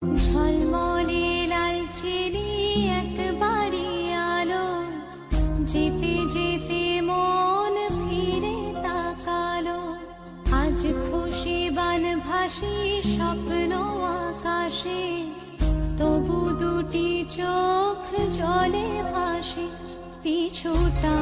ঝলমলে লালচেরি একবারই আলো, যেতে যেতে মন ফিরে তাকালো। আজ খুশি বানভাসি স্বপ্ন আকাশে, তবু দুটি চোখ জলে ভাসে পিছুটা।